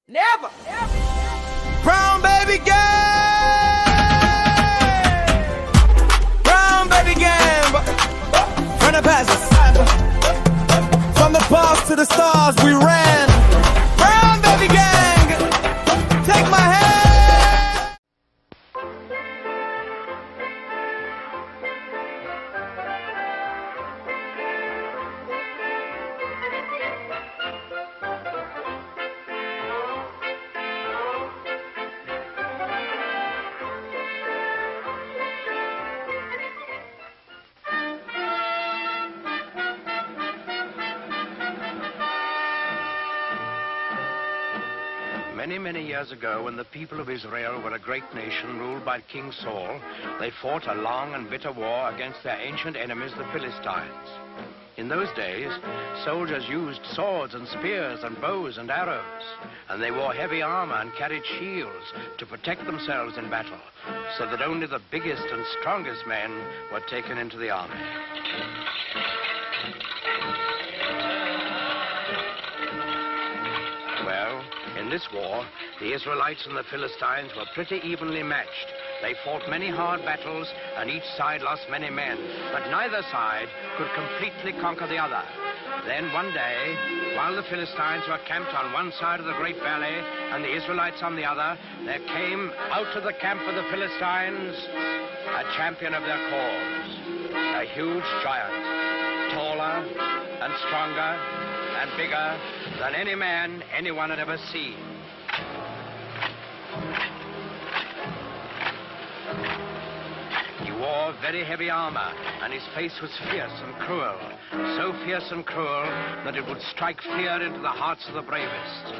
Never. Brown baby gang. Brown baby gang. From the past. From the past to the stars we ran. Brown baby gang. Take my hand. Many years ago, when the people of Israel were a great nation ruled by King Saul, they fought a long and bitter war against their ancient enemies, the Philistines. In those days, soldiers used swords and spears and bows and arrows, and they wore heavy armor and carried shields to protect themselves in battle, so that only the biggest and strongest men were taken into the army. Well, in this war, the Israelites and the Philistines were pretty evenly matched. They fought many hard battles, and each side lost many men, but neither side could completely conquer the other. Then one day, while the Philistines were camped on one side of the great valley and the Israelites on the other, there came out of the camp of the Philistines a champion of their cause, a huge giant, taller and stronger and bigger than any man anyone had ever seen. He wore very heavy armor, and his face was fierce and cruel, so fierce and cruel that it would strike fear into the hearts of the bravest.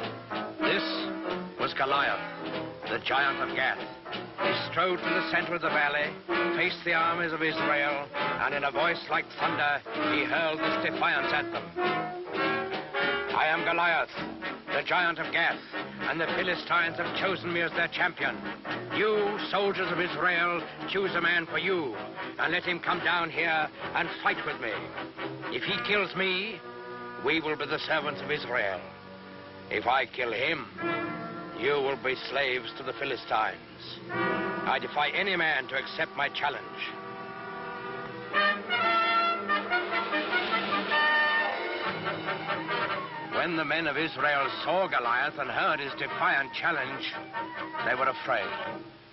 This was Goliath, the giant of Gath. He strode to the center of the valley, faced the armies of Israel, and in a voice like thunder, he hurled this defiance at them. I am Goliath, the giant of Gath, and the Philistines have chosen me as their champion. You, soldiers of Israel, choose a man for you, and let him come down here and fight with me. If he kills me, we will be the servants of Israel. If I kill him, you will be slaves to the Philistines. I defy any man to accept my challenge. When the men of Israel saw Goliath and heard his defiant challenge, they were afraid,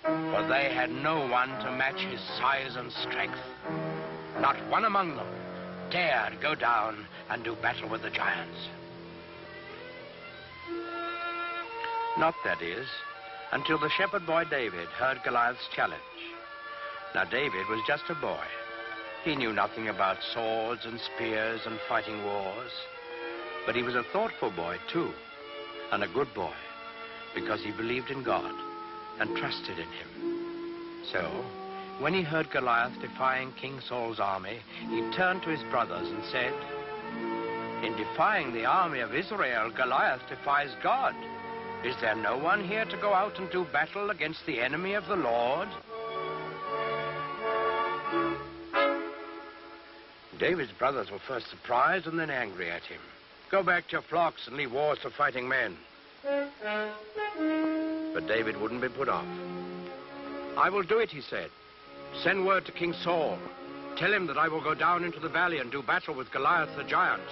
for they had no one to match his size and strength. Not one among them dared go down and do battle with the giants. Not, that is, until the shepherd boy David heard Goliath's challenge. Now, David was just a boy. He knew nothing about swords and spears and fighting wars. But he was a thoughtful boy, too, and a good boy, because he believed in God and trusted in him. So, when he heard Goliath defying King Saul's army, he turned to his brothers and said, "In defying the army of Israel, Goliath defies God. Is there no one here to go out and do battle against the enemy of the Lord?" David's brothers were first surprised and then angry at him. "Go back to your flocks and leave wars for fighting men." But David wouldn't be put off. "I will do it," he said. "Send word to King Saul. Tell him that I will go down into the valley and do battle with Goliath the giant."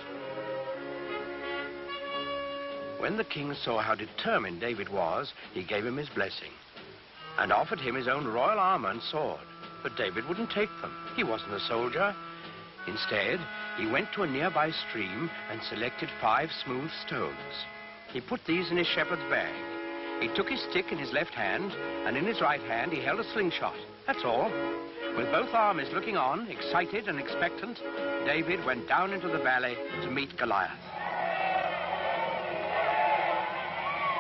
When the king saw how determined David was, he gave him his blessing and offered him his own royal armor and sword. But David wouldn't take them. He wasn't a soldier. Instead, he went to a nearby stream and selected 5 smooth stones. He put these in his shepherd's bag. He took his stick in his left hand, and in his right hand he held a slingshot. That's all. With both armies looking on, excited and expectant, David went down into the valley to meet Goliath.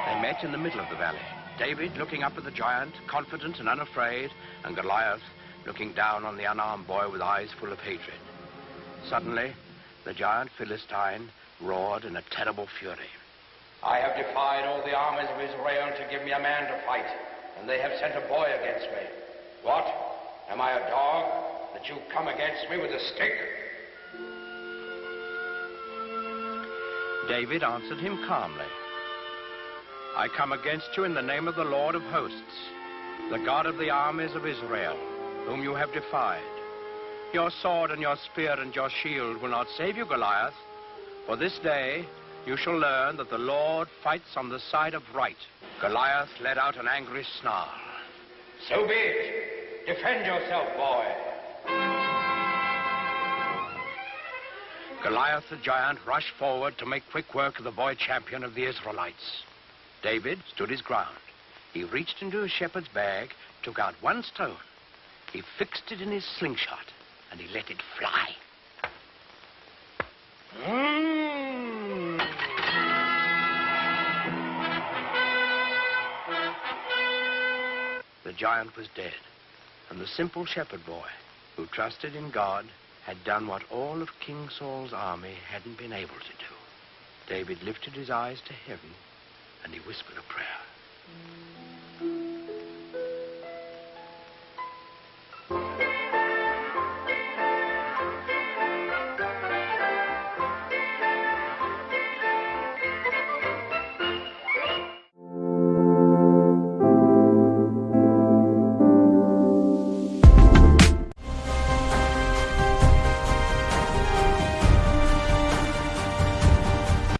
They met in the middle of the valley. David looking up at the giant, confident and unafraid, and Goliath looking down on the unarmed boy with eyes full of hatred. Suddenly, the giant Philistine roared in a terrible fury. "I have defied all the armies of Israel to give me a man to fight, and they have sent a boy against me. What? Am I a dog that you come against me with a stick?" David answered him calmly. I come against you in the name of the Lord of hosts, the God of the armies of Israel, whom you have defied. Your sword and your spear and your shield will not save you, Goliath, for this day you shall learn that the Lord fights on the side of right. Goliath let out an angry snarl. So be it. Defend yourself, boy. Goliath the giant rushed forward to make quick work of the boy champion of the Israelites. David stood his ground. He reached into his shepherd's bag, took out one stone. He fixed it in his slingshot, and he let it fly. The giant was dead, and the simple shepherd boy, who trusted in God, had done what all of King Saul's army hadn't been able to do. David lifted his eyes to heaven, and he whispered a prayer.